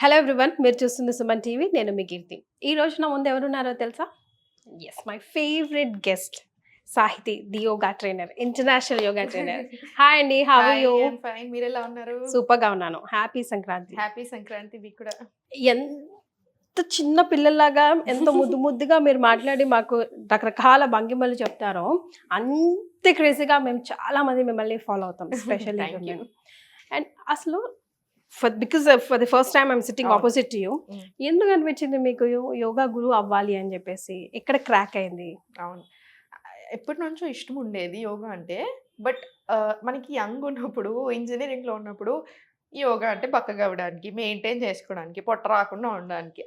Hello everyone, మీరు చూస్తుంది Suman TV. నేను మీ కీర్తి. ఈ రోజు నా ముందు ఎవరున్నారో తెలుసా? Yes, my favourite guest Sahiti, the yoga trainer, international yoga trainer. Hi అండి, హౌ ఆర్ యూ? ఫైన్. మీరు ఎలా ఉన్నారు? సూపర్ గా ఉన్నాను. హ్యాపీ సంక్రాంతి. హ్యాపీ సంక్రాంతి మీకు కూడా. ఎంత చిన్న పిల్లల్లాగా ఎంతో ముద్దు ముద్దుగా మీరు మాట్లాడి మాకు రకరకాల భంగిమలు చెప్తారో అంతే క్రేజీగా మేము చాలా మంది మిమ్మల్ని ఫాలో అవుతాం, స్పెషల్లీ Thank you. అండ్ అసలు because for the first time I'm sitting opposite to you. ఎందుకు అనిపించింది మీకు యోగా గురువు అవ్వాలి అని చెప్పేసి? ఎక్కడ క్రాక్ అయింది? అవును, ఎప్పటి నుంచో ఇష్టం ఉండేది యోగా అంటే. బట్ మనకి యంగ్ ఉన్నప్పుడు, ఇంజనీరింగ్లో ఉన్నప్పుడు యోగా అంటే బక్కగా అవ్వడానికి, మెయింటైన్ చేసుకోవడానికి, పొట్ట రాకుండా ఉండడానికి,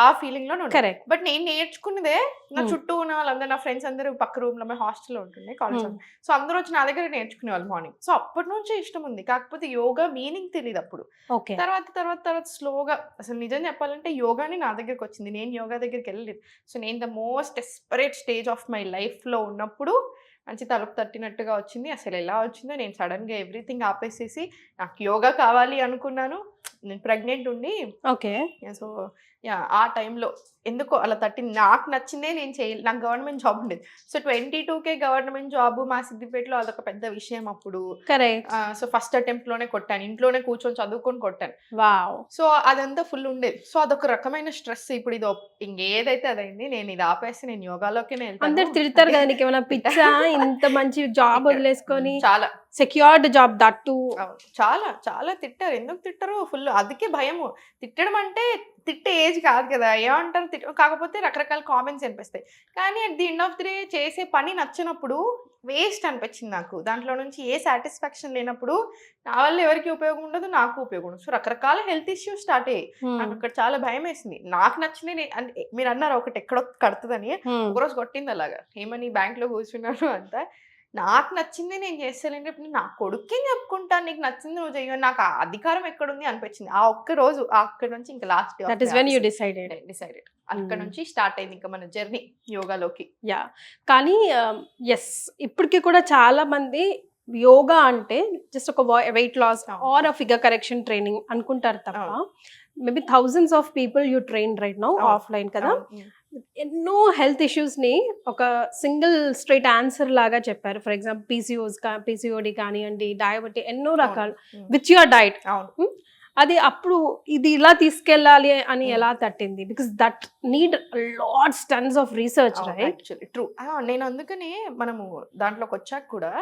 ఆ ఫీలింగ్లో కరెక్ట్. బట్ నేను నేర్చుకున్నదే నా చుట్టూ ఉన్న వాళ్ళందరూ, నా ఫ్రెండ్స్ అందరూ పక్క రూమ్లో, మా హాస్టల్లో ఉంటుండే కాలేజ్. సో అందరూ వచ్చి నా దగ్గర నేర్చుకునే వాళ్ళు మార్నింగ్. సో అప్పటి నుంచే ఇష్టం ఉంది. కాకపోతే యోగా మీనింగ్ తెలియదు అప్పుడు. ఓకే. తర్వాత స్లోగా, అసలు నిజం చెప్పాలంటే యోగాని నా దగ్గరికి వచ్చింది. నేను యోగా దగ్గరికి వెళ్ళలేదు. సో నేను the most desperate stage of my లైఫ్లో ఉన్నప్పుడు మంచి తలుపు తట్టినట్టుగా వచ్చింది. అసలు ఎలా వచ్చిందో, నేను సడన్గా ఎవ్రీథింగ్ ఆపేసేసి నాకు యోగా కావాలి అనుకున్నాను. నేను ప్రెగ్నెంట్ ఉండి. ఓకే. సో ఆ టైంలో ఎందుకో అలా తట్టింది. నాకు నచ్చిందే నేను చేయాలి. నాకు గవర్నమెంట్ జాబ్ ఉండేది. సో 22K గవర్నమెంట్ జాబ్ మా సిద్దిపేటలో అదొక పెద్ద విషయం అప్పుడు. కరెక్ట్. సో ఫస్ట్ అటెంప్ట్లోనే కొట్టాను. ఇంట్లోనే కూర్చొని చదువుకొని కొట్టాను. వావ్. సో అదంతా ఫుల్ ఉండేది. సో అదొక రకమైన స్ట్రెస్. ఇప్పుడు ఇది ఇంకేదైతే అదైంది. నేను ఇది ఆపేసి నేను యోగాలోకి అందరు తిడతారు కదా, నీకు ఏమైనా పిచ్చా, ఇంత మంచి జాబ్ వదిలేసుకొని? చాలా సెక్యూర్డ్ జాబ్ దట్టు. చాలా చాలా తిట్టారు. ఎందుకు తిట్టారు? ఫుల్. అందుకే భయము. తిట్టడం అంటే తిట్టే ఏజ్ కాదు కదా, ఏమంటారు. కాకపోతే రకరకాల కామెంట్స్ అనిపిస్తాయి. కానీ at the end of the day చేసే పని నచ్చినప్పుడు వేస్ట్ అనిపించింది నాకు. దాంట్లో నుంచి ఏ సాటిస్ఫాక్షన్ లేనప్పుడు నా వల్ల ఎవరికి ఉపయోగం ఉండదు, నాకు ఉపయోగం ఉండదు. సో రకరకాల హెల్త్ ఇష్యూస్ స్టార్ట్ అయ్యాయి. నాకు అక్కడ చాలా భయం వేసింది. నాకు నచ్చింది అంటే, మీరు అన్నారు ఒకటి ఎక్కడో కడుతుందని. ఒకరోజు కొట్టింది అలాగా. ఏమని బ్యాంక్లో కూర్చున్నాను అంతా. నాకు నచ్చింది నేను చేస్తానంటే, ఇప్పుడు నా కొడుక్కి చెప్పుకుంటాను నీకు నచ్చింది నువ్వు చెయ్యి. నాకు ఆ అధికారం ఎక్కడుంది అనిపించింది ఆ ఒక్క రోజు. అక్కడ నుంచి ఇంకా last that is when you decided. అక్కడ నుంచి స్టార్ట్ అయింది ఇంకా మన జర్నీ యోగాలోకి. యా, కానీ ఎస్, ఇప్పటికి కూడా చాలా మంది యోగా అంటే జస్ట్ ఒక weight loss or figure correction training అనుకుంటారు తప్ప, maybe thousands of people you train right now offline కదా. ఎన్నో హెల్త్ ఇష్యూస్ని ఒక సింగిల్ స్ట్రైట్ ఆన్సర్ లాగా చెప్పారు. ఫర్ ఎగ్జాంపుల్ పీసీఓడి కానివ్వండి, డయాబెటీ, ఎన్నో రకాలు విత్ యువర్ డైట్. అది అప్పుడు ఇది ఇలా తీసుకెళ్ళాలి అని ఎలా తట్టింది? Because that need lots tons of research, right? True. నేను అందుకనే మనము దాంట్లోకి వచ్చాక కూడా,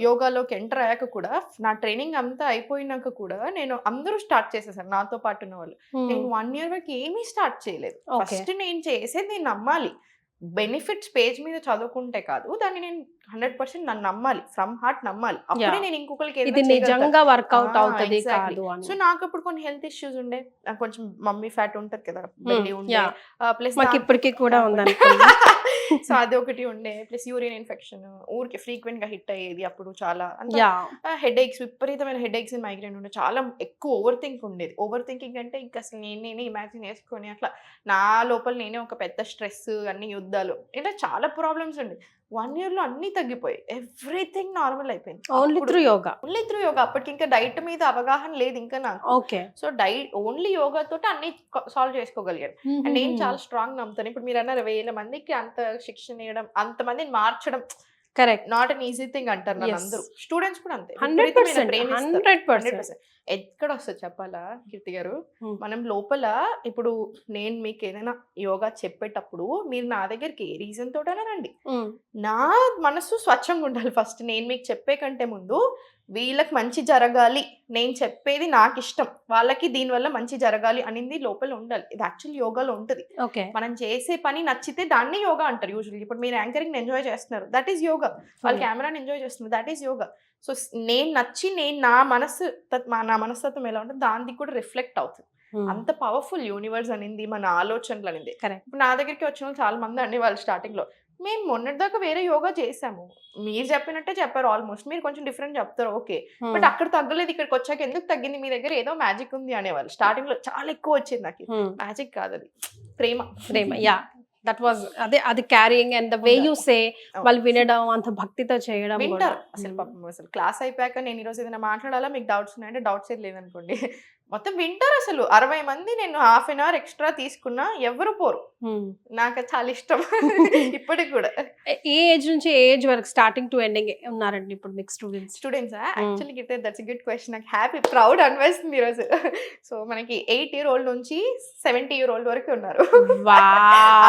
యోగాలోకి ఎంటర్ అయ్యాక కూడా, నా ట్రైనింగ్ అంతా అయిపోయినాక కూడా నేను అందరూ స్టార్ట్ చేసేసాను నాతో పాటు ఉన్న వాళ్ళు. నేను 1 year వరకు ఏమీ స్టార్ట్ చేయలేదు. ఫస్ట్ నేను చేసేది నేను నమ్మాలి. బెనిఫిట్స్ పేజ్ మీద చదువుకుంటే కాదు, దాన్ని నేను 100% నన్ను నమ్మాలి, ఫ్రమ్ హార్ట్ నమ్మాలి. అప్పుడే నేను ఇంకొకరికి ఇది నిజంగా వర్కౌట్ అవుతుంది కాదు అని. సో నాకు ఇప్పుడు కొన్ని హెల్త్ ఇష్యూస్ ఉండే. నాకు కొంచెం మమ్మీ ఫ్యాట్ ఉంటది కదా, బెల్లి ఉండే, ప్లస్ మాకు ఇప్పటికీ కూడా ఉందని. సో అది ఒకటి ఉండే, ప్లస్ యూరిన్ ఇన్ఫెక్షన్ ఊరికి ఫ్రీక్వెంట్ గా హిట్ అయ్యేది అప్పుడు. చాలా హెడ్ ఏక్స్, విపరీతమైన హెడ్ ఏక్స్, మైగ్రేన్ ఉండే, చాలా ఎక్కువ ఓవర్ థింక్ ఉండేది. ఓవర్ థింకింగ్ అంటే ఇంకా అసలు నేనే ఇమాజిన్ చేసుకొని అట్లా నా లోపల నేనే ఒక పెద్ద స్ట్రెస్, అన్ని యుద్ధాలు, ఇలా చాలా ప్రాబ్లమ్స్ ఉండే. 1 year లో అన్ని తగ్గిపోయి ఎవ్రీథింగ్ నార్మల్ అయిపోయింది. Only through yoga. అప్పటికి ఇంకా డైట్ మీద అవగాహన లేదు ఇంకా నాకు. ఓకే. సో ఓన్లీ యోగా తోటి అన్ని సాల్వ్ చేసుకోగలిగాను. అండ్ నేను చాలా స్ట్రాంగ్ నమ్ముతాను. ఇప్పుడు మీరు అన్నారు 1000 మందికి అంత శిక్షణ ఇవ్వడం, అంతమందిని మార్చడం correct, not an easy thing అంటారు నన్ను అందరూ. స్టూడెంట్స్ కూడా అంతే. 100%. ఎక్కడ వస్తుంది చెప్పాలా కీర్తి గారు? మనం లోపల ఇప్పుడు నేను మీకు ఏదైనా యోగా చెప్పేటప్పుడు మీరు నా దగ్గరికి ఏ రీజన్ తోటైనా రండి, నా మనసు స్వచ్ఛంగా ఉండాలి ఫస్ట్. నేను మీకు చెప్పే కంటే ముందు వీళ్ళకి మంచి జరగాలి, నేను చెప్పేది నాకు ఇష్టం, వాళ్ళకి దీనివల్ల మంచి జరగాలి అనేది లోపల ఉండాలి. ఇది యాక్చువల్ యోగాలో ఉంటుంది. మనం చేసే పని నచ్చితే దాన్ని యోగా అంటారు యూజువల్లీ. ఇప్పుడు మీరు యాంకరింగ్ ఎంజాయ్ చేస్తున్నారు, దట్ ఈస్ యోగా. వాళ్ళు కెమెరాని ఎంజాయ్ చేస్తున్నారు, దట్ ఈస్ యోగా. సో నేను నచ్చి, నేను నా మనస్తత్వం ఎలా ఉంటుంది దానికి కూడా రిఫ్లెక్ట్ అవుతుంది. అంత పవర్ఫుల్ యూనివర్స్ అనేది, మన ఆలోచనలు అనేది. ఇప్పుడు నా దగ్గరికి వచ్చిన వాళ్ళు చాలా మంది అండి, వాళ్ళు స్టార్టింగ్ లో మేము మొన్నటిదాకా వేరే యోగా చేసాము, మీరు చెప్పినట్టే చెప్పారు ఆల్మోస్ట్, మీరు కొంచెం డిఫరెంట్ చెప్తారు ఓకే, బట్ అక్కడ తగ్గలేదు, ఇక్కడికి వచ్చాక ఎందుకు తగ్గింది, మీ దగ్గర ఏదో మ్యాజిక్ ఉంది అనేవాళ్ళు. స్టార్టింగ్ లో చాలా ఎక్కువ వచ్చింది నాకు. మ్యాజిక్ కాదు, అది ప్రేమ. యా, దట్ వాజ్ అది carrying and the way you say, వాళ్ళు వినడం, అంత భక్తితో చేయడం వింటారు. అసలు పాపం అసలు క్లాస్ అయిపోయాక నేను ఈరోజు ఏదైనా మాట్లాడాలా, మీకు డౌట్స్ ఉన్నాయంటే డౌట్స్ ఏది లేదనుకోండి, మొత్తం వింటారు అసలు 60 మంది నేను హాఫ్ అన్ అవర్ ఎక్స్ట్రా తీసుకున్నా ఎవరు పోరు. నాకు అది చాలా ఇష్టం ఇప్పటికి కూడా. ఏ ఏజ్ నుంచి ఏ ఏజ్ వరకు స్టార్టింగ్ టు ఎండింగ్ ఉన్నారండి ఇప్పుడు మీకు స్టూడెంట్స్? యాక్చువల్లీ గిట్టే దట్స్ గుడ్ క్వశ్చన్. నాకు హ్యాపీ ప్రౌడ్ అనిపిస్తుంది ఈరోజు. సో మనకి 8 year old నుంచి 70 year old వరకు ఉన్నారు.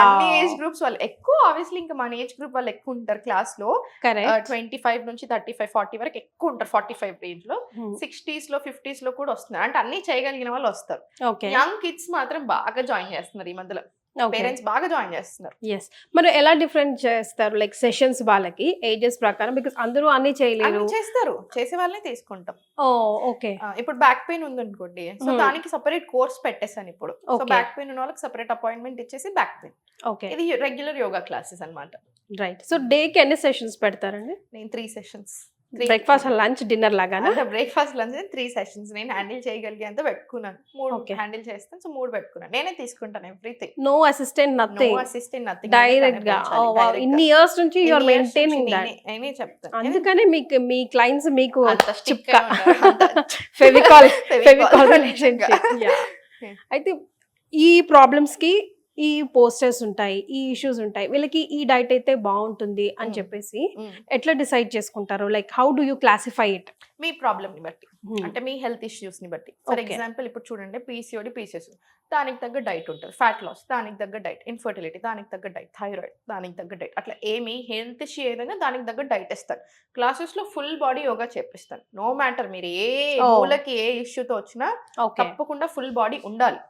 అన్ని ఏజ్ గ్రూప్స్ వాళ్ళు ఎక్కువ, ఆబ్వియస్లీ ఇంకా మన ఏజ్ గ్రూప్ వాళ్ళు ఎక్కువ ఉంటారు క్లాస్ లో. 25 నుంచి 35 40 వరకు ఎక్కువ ఉంటారు. 45 రేంజ్ లో, 60s లో 50s లో కూడా వస్తున్నారు. అంటే అన్ని చేయగలిగిన వాళ్ళు వస్తారు. యంగ్ కిడ్స్ మాత్రం బాగా జాయిన్ చేస్తున్నారు ఈ మధ్యలో. పేరెంట్స్ బాగా జాయిన్ చేస్తున్నారు. ఎస్. మరి ఎలా డిఫరెంట్ చేస్తారు లైక్ సెషన్స్ వాళ్ళకి ఏజెస్ ప్రకారం? బికాస్ అందరూ అన్ని చేయలేరు. చేస్తారు, చేసే వాళ్ళనే తీసుకుంటాం. ఓకే. ఇప్పుడు బ్యాక్ పెయిన్ ఉంది అనుకోండి, సో దానికి సెపరేట్ కోర్స్ పెట్టేసాను ఇప్పుడు. సో బ్యాక్ పెయిన్ ఉన్న వాళ్ళకి సెపరేట్ అపాయింట్మెంట్ ఇచ్చేసి బ్యాక్ పెయిన్. ఓకే. ఇది రెగ్యులర్ యోగా క్లాసెస్ అన్నమాట. రైట్. సో డేకి ఎన్ని సెషన్స్ పెడతారండి? నేను 3 sessions. బ్రేక్ఫాస్ట్, లంచ్, డిన్నర్ లాగానా? బ్రేక్ఫాస్ట్, లంచ్ 3 sessions నేను హ్యాండిల్ చేయగలిగేంత పెట్టుకున్నాను. 3 హ్యాండిల్ చేస్తాను. సో 3 పెట్టుకున్నాను. నేనే తీసుకుంటాను everything. No assistant, nothing. No assistant, nothing. Direct గా. ఇన్ని ఇయర్స్ నుంచి యు ఆర్ మెయింటైనింగ్ దట్. నేనే చెప్తాను. అందుకనే మీకు మీ క్లయింట్స్ మీకు చిప్కా ఫెవికాల్ రిలేషన్షిప్. అయితే ఈ ప్రాబ్లమ్స్ కి ఈ పోస్టర్స్ ఉంటాయి, ఈ ఇష్యూస్ ఉంటాయి, వీళ్ళకి ఈ డైట్ అయితే బాగుంటుంది అని చెప్పేసి ఎట్లా డిసైడ్ చేసుకుంటారు? Like how do you classify it? Me problem ని బట్టి, అంటే మీ హెల్త్ ఇష్యూస్ ని బట్టి. ఫర్ ఎగ్జాంపుల్ ఇప్పుడు చూడండి, PCOD, PCOS దానికి తగ్గ డైట్ ఉంటుంది. ఫ్యాట్ లాస్ దానికి తగ్గ డైట్, ఇన్ఫర్టిలిటీ దానికి తగ్గ డైట్, థైరాయిడ్ దానికి తగ్గ డైట్. అట్లా ఏమి హెల్త్ ఇష్యూ ఏదైనా దానికి తగ్గ డైట్ ఇస్తాను. క్లాసెస్ లో ఫుల్ బాడీ యోగా చేపిస్తాను. నో మ్యాటర్ మీరు ఏ మూలకి ఏ ఇష్యూతో వచ్చినా తప్పకుండా ఫుల్ బాడీ ఉండాలి.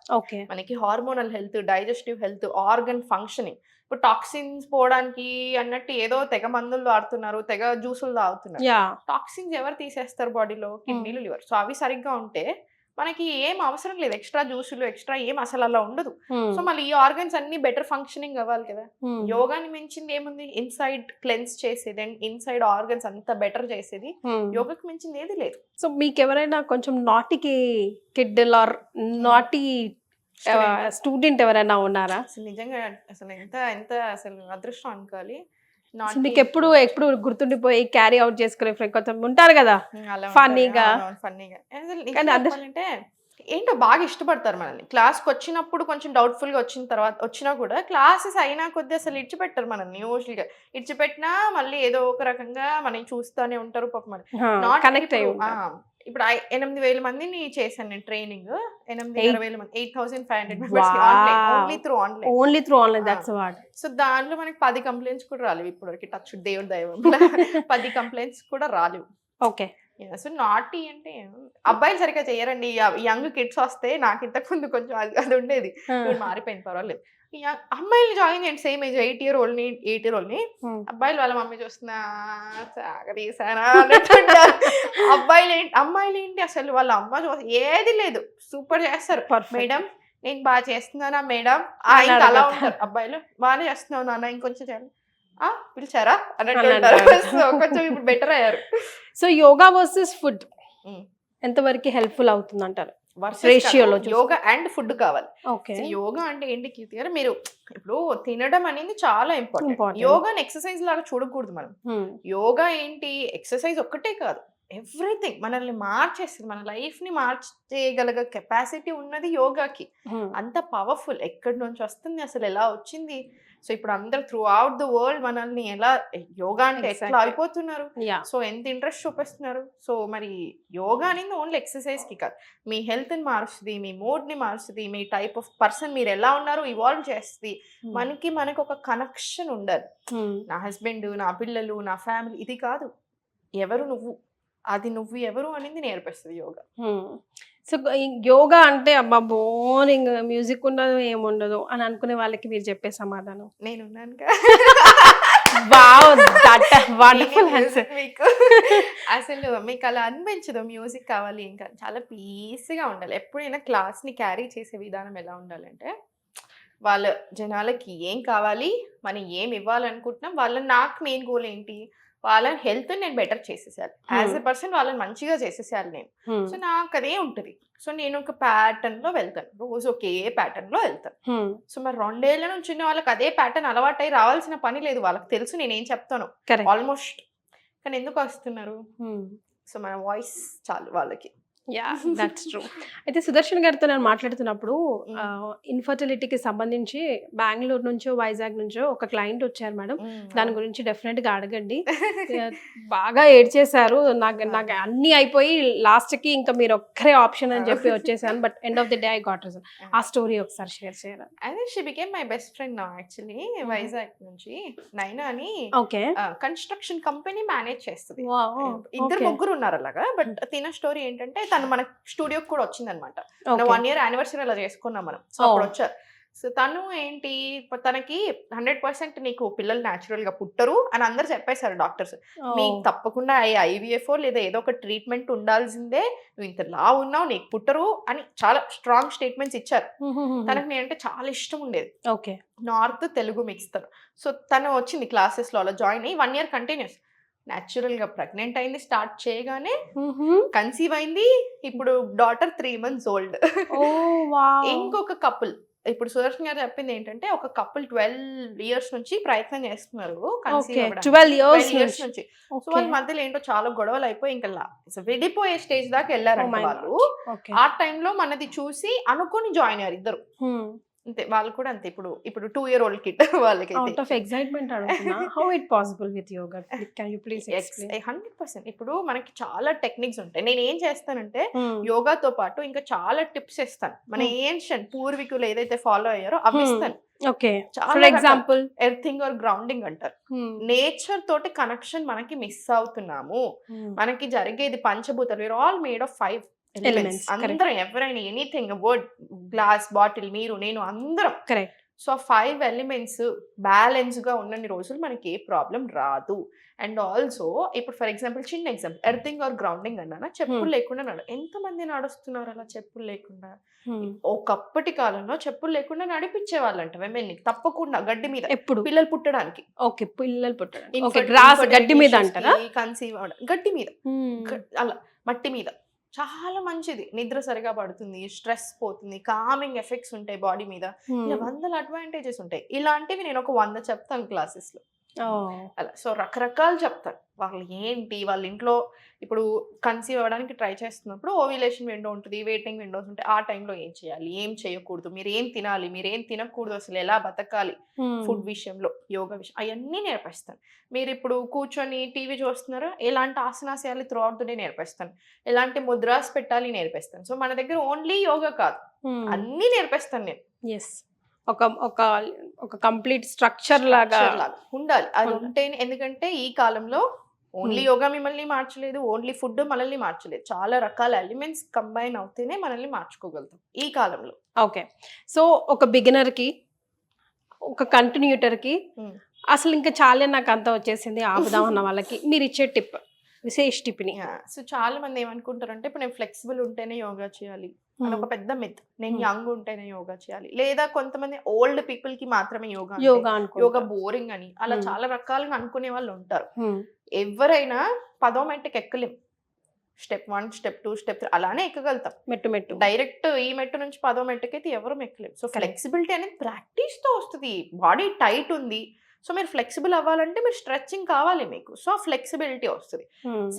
మనకి hormonal health, digestive health, organ functioning. ఇప్పుడు టాక్సిన్స్ పోవడానికి అన్నట్టు ఏదో తెగ మందులు వాడుతున్నారు, తెగ జ్యూసులు తాగుతున్నారు. టాక్సిన్స్ ఎవరు తీసేస్తారు బాడీలో? కిడ్నీలు, లివర్. సో అవి సరిగ్గా ఉంటే మనకి ఏం అవసరం లేదు, ఎక్స్ట్రా జ్యూసులు ఎక్స్ట్రా ఏం అసలు అలా ఉండదు. సో మళ్ళీ ఈ ఆర్గన్స్ అన్ని బెటర్ ఫంక్షనింగ్ అవ్వాలి కదా. యోగాని మించింది ఏముంది? ఇన్సైడ్ క్లెన్స్ చేసేది అండ్ ఇన్సైడ్ ఆర్గన్స్ అంతా బెటర్ చేసేది. యోగాకి మించింది ఏది లేదు. సో మీకు ఎవరైనా కొంచెం నాటికి కిడ్ ఆర్ నాటి స్టూడెంట్ ఎవరైనా ఉన్నారా? అసలు నిజంగా అసలు ఎంత ఎంత అసలు అదృష్టం అనుకోవాలి. మీకు ఎప్పుడు గుర్తుండిపోయి క్యారీ అవుట్ చేసుకునే కొంచెం ఉంటారు కదా ఫన్నీగా. అంటే ఏంటో బాగా ఇష్టపడతారు మనల్ని. క్లాస్కి వచ్చినప్పుడు కొంచెం డౌట్ఫుల్ గా వచ్చిన తర్వాత వచ్చినా కూడా క్లాసెస్ అయినా కొద్ది అసలు ఇచ్చిపెట్టారు మనల్ని. యూజువల్గా ఇచ్చిపెట్టినా మళ్ళీ ఏదో ఒక రకంగా మనం చూస్తూనే ఉంటారు పాపం. కనెక్ట్ అయ్యి ఇప్పుడు 8,000 మందిని చేశాను నేను ట్రైనింగ్. 8,000 మంది, 8,500 members only through online. That's what. So దాంట్లో మనకి 10 కంప్లైంట్స్ కూడా రాలేవు ఇప్పటి వరకు. టచ్ దేవుడి దైవం 10 కంప్లైంట్స్ కూడా రాలేవు. ఓకే. సో నాటి అంటే అబ్బాయిలు సరిగ్గా చేయరండి. యంగ్ కిడ్స్ వస్తే నాకు ఇంతకు ముందు కొంచెం అది ఉండేది, మారిపోయింది, పర్వాలేదు. అమ్మాయిలు జాయిన్ చేయండి సేమ్ ఏజ్ 8 year old ని. అబ్బాయిలు వాళ్ళ మమ్మీ చూస్తున్నా సాగదీసానా అన్నట్టుంటారు. అమ్మాయిలు ఏంటి అసలు వాళ్ళ అమ్మ ఏది లేదు, సూపర్ చేస్తారు. మేడం నేను బాగా చేస్తున్నానా మేడం అలా ఉంటారు. అబ్బాయిలు బాగానే చేస్తున్నావు నాన్న, ఇంకొంచెం చేయాలి, పిలిచారా అన్నట్టు ఉంటారు. సో కొంచెం ఇప్పుడు బెటర్ అయ్యారు. సో యోగా వర్సెస్ ఫుడ్ ఎంతవరకు హెల్ప్ఫుల్ అవుతుంది అంటారు? రేషియోలో యోగా అండ్ ఫుడ్ కావాలి. యోగా అంటే ఏంటి కీర్తి గారు, మీరు ఇప్పుడు తినడం అనేది చాలా ఇంపార్టెంట్. యోగాని ఎక్సర్సైజ్ లాగా చూడకూడదు మనం. యోగా ఏంటి, ఎక్సర్సైజ్ ఒక్కటే కాదు, ఎవ్రీథింగ్ మనల్ని మార్చేస్తుంది. మన లైఫ్ ని మార్చేయగలగ కెపాసిటీ ఉన్నది యోగాకి. అంత పవర్ఫుల్. ఎక్కడి నుంచి వస్తుంది అసలు, ఎలా వచ్చింది? సో ఇప్పుడు అందరు త్రూ అవుట్ ద వరల్డ్ మనల్ని ఎలా యోగా అంటే ఎట్లా అయిపోతున్నారు, సో ఎంత ఇంట్రెస్ట్ చూపిస్తున్నారు. సో మరి యోగా అనేది ఓన్లీ ఎక్సర్సైజ్ కి కాదు, మీ హెల్త్ ని మారుస్తుంది, మీ మూడ్ ని మారుస్తుంది, మీ టైప్ ఆఫ్ పర్సన్ మీరు ఎలా ఉన్నారు ఇవాల్వ్ చేస్తుంది. మనకు ఒక కనెక్షన్ ఉండాలి. నా హస్బెండ్, నా పిల్లలు, నా ఫ్యామిలీ, ఇది కాదు, ఎవరు నువ్వు, అది నువ్వు ఎవరు అనేది నేర్పిస్తుంది యోగా. సో యోగా అంటే అబ్బా బోరింగ్, మ్యూజిక్ ఉండదు ఏముండదు అని అనుకునే వాళ్ళకి మీరు చెప్పే సమాధానం? నేనున్నాను మీకు. అసలు మీకు అలా అనిపించదు మ్యూజిక్ కావాలి, ఇంకా చాలా పీస్గా ఉండాలి. ఎప్పుడైనా క్లాస్ని క్యారీ చేసే విధానం ఎలా ఉండాలంటే, వాళ్ళ జనాలకి ఏం కావాలి, మనం ఏం ఇవ్వాలనుకుంటున్నాం, నాకు మెయిన్ గోల్ ఏంటి, వాళ్ళ హెల్త్ నేను బెటర్ చేసేసాను. యాజ్ ఎ పర్సన్ వాళ్ళని మంచిగా చేసేసాను నేను. సో నాకు అదే ఉంటుంది. సో నేను ఒక ప్యాటర్న్ లో వెళ్తాను, రోజు ఒకే ప్యాటర్న్ లో వెళ్తాను. సో మరి 2 ఏళ్ల నుంచి ఉన్న వాళ్ళకి అదే ప్యాటర్న్ అలవాటై రావాల్సిన పని లేదు, వాళ్ళకి తెలుసు నేనేం చెప్తాను ఆల్మోస్ట్. కానీ ఎందుకు వస్తున్నారు? సో మన వాయిస్ చాలు వాళ్ళకి. Yeah that's true. అయితే సుదర్శన్ గారితో నేను మాట్లాడుతున్నప్పుడు ఇన్ఫర్టిలిటీకి సంబంధించి బెంగళూరు నుంచో వైజాగ్ నుంచో ఒక క్లయింట్ వచ్చారు మేడం. దాని గురించి డెఫినెట్ గా అడగండి. బాగా ఏడ్చేశారు. నాకు అన్ని అయిపోయి లాస్ట్ కి ఇంకా మీరు ఒక్కరే ఆప్షన్ అని చెప్పి వచ్చేసాను. But end of the day I got result. ఆ స్టోరీ ఒకసారి షేర్ చేయాలి. అదే she became my best friend నా యాక్చువల్లీ. వైజాగ్ నుంచి నైనా అని ఓకే కన్స్ట్రక్షన్ కంపెనీ మేనేజ్ చేస్తుంది. ఇద్దరు ముగ్గురు ఉన్నారు అలాగా. బట్ తిన స్టోరీ ఏంటంటే తను మన స్టూడియోకి కూడా వచ్చిందనమాట. 1 year యానివర్సరీ అలా చేసుకున్నాం మనం. సో అప్పుడు వచ్చారు. సో తను ఏంటి తనకి 100% నీకు పిల్లలు న్యాచురల్ గా పుట్టరు అని అందరు చెప్పేశారు డాక్టర్స్. మీకు తప్పకుండా IVF లేదా ఏదో ఒక ట్రీట్మెంట్ ఉండాల్సిందే, నువ్వు ఇంత లా ఉన్నావు నీకు పుట్టరు అని చాలా స్ట్రాంగ్ స్టేట్మెంట్స్ ఇచ్చారు. తనకి నేనంటే చాలా ఇష్టం ఉండేది. ఓకే నార్త్ తెలుగు మిక్స్ తను. సో తను వచ్చింది క్లాసెస్ లో అలా జాయిన్ అయ్యి 1 year కంటిన్యూస్. న్యాచురల్ గా ప్రెగ్నెంట్ అయింది. స్టార్ట్ చేయగానే కన్సీవ్ అయింది. ఇప్పుడు డాటర్ 3 months ఓల్డ్. ఇంకొక కపుల్ ఇప్పుడు సుదర్శన్ గారు చెప్పింది ఏంటంటే ఒక కపుల్ 12 years నుంచి ప్రయత్నం చేస్తున్నారు కన్సీవ్ అవ్వడానికి. 12 years నుంచి. సో వాళ్ళ మధ్యలో ఏంటో చాలా గొడవలు అయిపోయి ఇంకా విడిపోయే స్టేజ్ దాకా వెళ్ళారంట వాళ్ళు. ఆ టైంలో మనది చూసి అనుకుని జాయిన్ అయ్యారు ఇద్దరు. అంతే వాళ్ళు కూడా అంతే. ఇప్పుడు 2-year-old కిడ్ వాళ్ళకి అవుట్ ఆఫ్ ఎక్సైట్మెంట్ అడుగుతున్నా how it possible with yoga, can you please explain? 100%. ఇప్పుడు మనకి చాలా టెక్నిక్స్ ఉంటాయి. నేను ఏం చేస్తానంటే యోగాతో పాటు ఇంకా చాలా టిప్స్ ఇస్తాను. మన ఏన్షియంట్ పూర్వీకులు ఏదైతే ఫాలో అయ్యారో అవి ఇస్తాను. Okay for example earthing or grounding అంటారు. నేచర్ తోటి కనెక్షన్ మనకి మిస్ అవుతున్నాము. మనకి జరిగేది పంచభూతాలు. We are all made of 5 elements. అందరం ఎవరైనా ఎనీథింగ్ వర్డ్ గ్లాస్ బాటిల్ మీరు నేను అందరం కరెక్ట్. సో 5 ఎలిమెంట్స్ బ్యాలెన్స్ గా ఉన్నన్ని రోజులు మనకి ఏ ప్రాబ్లం రాదు. అండ్ ఆల్సో ఇప్పుడు ఫర్ ఎగ్జాంపుల్ చిన్న ఎగ్జాంపుల్ ఎర్తింగ్ ఆర్ గ్రౌండింగ్ అన్నా చెప్పులు లేకుండా ఎంతమంది నడుస్తున్నారు అలా చెప్పులు లేకుండా? ఒకప్పటి కాలంలో చెప్పులు లేకుండా నడిపించే వాళ్ళంట women తప్పకుండా గడ్డి మీద. ఎప్పుడు పిల్లలు పుట్టడానికి. ఓకే పిల్లలు పుట్టడానికి గ్రాస్ గడ్డి మీద అంటారా? కన్సీవ్ గడ్డి మీద అలా మట్టి మీద చాలా మంచిది. నిద్ర సరిగా పడుతుంది, స్ట్రెస్ పోతుంది, కామింగ్ ఎఫెక్ట్స్ ఉంటాయి బాడీ మీద. ఇలా 100 అడ్వాంటేజెస్ ఉంటాయి. ఇలాంటివి నేను ఒక 100 చెప్తాను క్లాసెస్ లో. అలా సో రకరకాలు చెప్తాను. వాళ్ళు ఏంటి వాళ్ళ ఇంట్లో ఇప్పుడు కన్సీవ్ అవ్వడానికి ట్రై చేస్తున్నప్పుడు ఓవ్యులేషన్ విండో ఉంటుంది, వెయిటింగ్ విండోస్ ఉంటాయి. ఆ టైంలో ఏం చేయాలి, ఏం చేయకూడదు, మీరు ఏం తినాలి, మీరు ఏం తినకూడదు, అసలు ఎలా బతకాలి ఫుడ్ విషయంలో, యోగా విషయం అవన్నీ నేర్పిస్తాను. మీరు ఇప్పుడు కూర్చొని టీవీ చూస్తున్నారా, ఎలాంటి ఆసనాస్ వేయాలి త్రూ అవుట్ ద డే నేర్పిస్తాను. ఎలాంటి ముద్రాస్ పెట్టాలి నేర్పిస్తాను. సో మన దగ్గర ఓన్లీ యోగా కాదు అన్నీ నేర్పిస్తాను నేను. ఎస్ ఒక ఒక ఒక కంప్లీట్ స్ట్రక్చర్ లాగా ఉండాలి. అది ఉంటేనే. ఎందుకంటే ఈ కాలంలో ఓన్లీ యోగా మిమ్మల్ని మార్చలేదు, ఓన్లీ ఫుడ్ మనల్ని మార్చలేదు. చాలా రకాల ఎలిమెంట్స్ కంబైన్ అవుతేనే మనల్ని మార్చుకోగలుగుతాం ఈ కాలంలో. ఓకే సో ఒక బిగినర్ కి ఒక కంటిన్యూటర్ కి అసలు ఇంకా చాలా నాకు అంత వచ్చేసింది ఆపుదాం అన్న వాళ్ళకి మీరు ఇచ్చే టిప్ విశేష టిప్ని? సో చాలా మంది ఏమనుకుంటారంటే ఇప్పుడు నేను ఫ్లెక్సిబుల్ ఉంటేనే యోగా చేయాలి అని ఒక పెద్ద మిత్. నేను యంగ్ ఉంటేనే యోగా చేయాలి, లేదా కొంతమంది ఓల్డ్ పీపుల్ కి మాత్రమే యోగా బోరింగ్ అని అలా చాలా రకాలుగా అనుకునే వాళ్ళు ఉంటారు. ఎవరైనా 10వ మెట్టుకి ఎక్కలేం. స్టెప్ 1 స్టెప్ 2 స్టెప్ 3 అలానే ఎక్కగలుగుతాం. మెట్టు డైరెక్ట్ ఈ మెట్టు నుంచి 10వ మెట్టుకి అయితే ఎవరు ఎక్కలేం. సో ఫ్లెక్సిబిలిటీ అనేది ప్రాక్టీస్ తో వస్తుంది. బాడీ టైట్ ఉంది, సో మీరు ఫ్లెక్సిబుల్ అవ్వాలంటే మీరు స్ట్రెచ్చింగ్ కావాలి మీకు. సో ఫ్లెక్సిబిలిటీ వస్తుంది.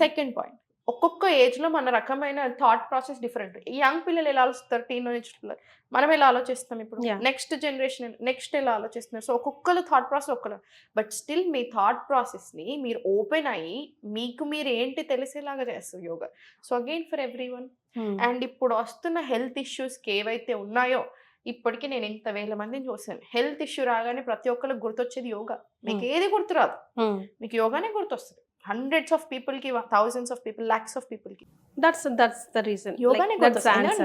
సెకండ్ పాయింట్, ఒక్కొక్క ఏజ్ లో మన రకమైన థాట్ ప్రాసెస్ డిఫరెంట్. ఈ యంగ్ పిల్లలు ఎలా ఆలోచిస్తారు, టీనేజ్ మనం ఎలా ఆలోచిస్తాం, ఇప్పుడు నెక్స్ట్ జనరేషన్ నెక్స్ట్ ఎలా ఆలోచిస్తున్నారు. సో ఒక్కొక్కరు థాట్ ప్రాసెస్ ఒక్కరు. But still me thought process ని మీరు ఓపెన్ అయ్యి మీకు మీరు ఏంటి తెలిసేలాగా చేస్తారు yoga. So again for every one. And ఇప్పుడు వస్తున్న హెల్త్ ఇష్యూస్కి ఏవైతే ఉన్నాయో, ఇప్పటికీ నేను ఇంత వేల మందిని చూసాను. హెల్త్ ఇష్యూ రాగానే ప్రతి ఒక్కరికి గుర్తొచ్చేది యోగా. మీకు ఏది గుర్తురాదు, మీకు యోగానే గుర్తొస్తుంది. hundreds of people కి, thousands of people, lakhs of people కి. that's the reason. యోగానే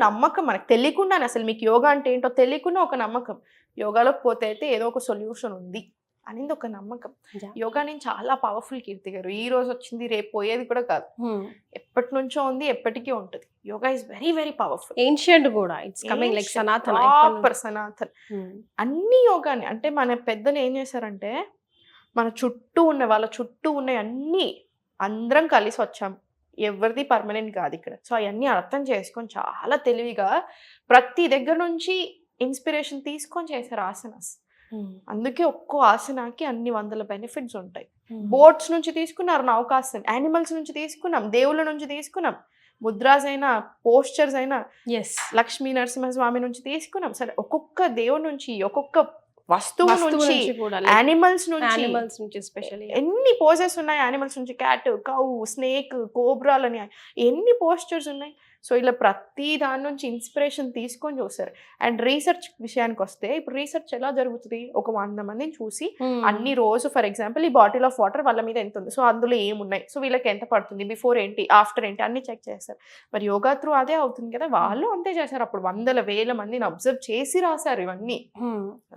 నమ్మకం. మనకు తెలియకుండానే అసలు మీకు యోగా అంటే ఏంటో తెలియకుండా ఒక నమ్మకం. యోగాలోకి పోతే అయితే ఏదో ఒక సొల్యూషన్ ఉంది అనేది ఒక నమ్మకం. యోగా నేను చాలా పవర్ఫుల్ కీర్తి గారు. ఈ రోజు వచ్చింది రేపు పోయేది కూడా కాదు. ఎప్పటి నుంచో ఉంది, ఎప్పటికీ ఉంటుంది. Yoga is very very powerful. Ancient కూడా, ఇట్స్ కమింగ్ లైక్ సనాతన. సనాతన్ అన్ని యోగాని అంటే మన పెద్దలు ఏం చేశారంటే మన చుట్టూ ఉన్న వాళ్ళ చుట్టూ ఉన్న అన్ని అందరం కలిసి వచ్చాం. ఎవరిది పర్మనెంట్ కాదు ఇక్కడ. సో అవన్నీ అర్థం చేసుకొని చాలా తెలివిగా ప్రతి దగ్గర నుంచి ఇన్స్పిరేషన్ తీసుకొని చేశారు ఆసనాస్. అందుకే ఒక్కో ఆసనాకి అన్ని 100 బెనిఫిట్స్ ఉంటాయి. బోట్స్ నుంచి తీసుకున్నారు నౌకాసన్, యానిమల్స్ నుంచి తీసుకున్నాం, దేవుళ్ళ నుంచి తీసుకున్నాం, ముద్రాస్ అయినా, పోస్చర్స్ అయినా ఎస్ లక్ష్మీ నరసింహస్వామి నుంచి తీసుకున్నాం. సరే ఒక్కొక్క దేవుడి నుంచి, ఒక్కొక్క వస్తువు నుంచి, కూడా యానిమల్స్ నుంచి, యానిమల్స్ నుంచి స్పెషల్లీ ఎన్ని పోజెస్ ఉన్నాయి యానిమల్స్ నుంచి, క్యాట్, కౌ, స్నేక్, కోబ్రాలని ఎన్ని పోస్చర్స్ ఉన్నాయి. సో ఇలా ప్రతి దాని నుంచి ఇన్స్పిరేషన్ తీసుకొని చూస్తారు. అండ్ రీసెర్చ్ విషయానికి వస్తే ఇప్పుడు రీసెర్చ్ ఎలా జరుగుతుంది, ఒక 100 మందిని చూసి అన్ని రోజు ఫర్ ఎగ్జాంపుల్ ఈ బాటిల్ ఆఫ్ వాటర్ వాళ్ళ మీద ఎంత ఉంది, సో అందులో ఏమున్నాయి, సో వీళ్ళకి ఎంత పడుతుంది, బిఫోర్ ఏంటి, ఆఫ్టర్ ఏంటి అన్ని చెక్ చేస్తారు. మరి యోగా త్రూ అదే అవుతుంది కదా, వాళ్ళు అంతే చేశారు. అప్పుడు 100,000 మందిని అబ్జర్వ్ చేసి రాశారు ఇవన్నీ.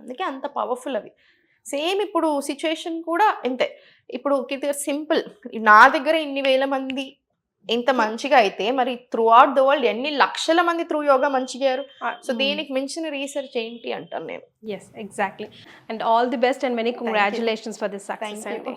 అందుకే అంత పవర్ఫుల్ అవి. సేమ్ ఇప్పుడు సిచ్యుయేషన్ కూడా అంతే. ఇప్పుడు సింపుల్, నా దగ్గర ఇన్ని వేల మంది ఇంత మంచిగా అయితే మరి త్రూ అవుట్ ద వరల్డ్ ఎన్ని లక్షల మంది త్రూ యోగా మంచిగా అయ్యారు. సో దీనికి మించిన రీసెర్చ్ ఏంటి అంటాను నేను. Yes exactly. And all the best and many congratulations for this success Thank you. అండి.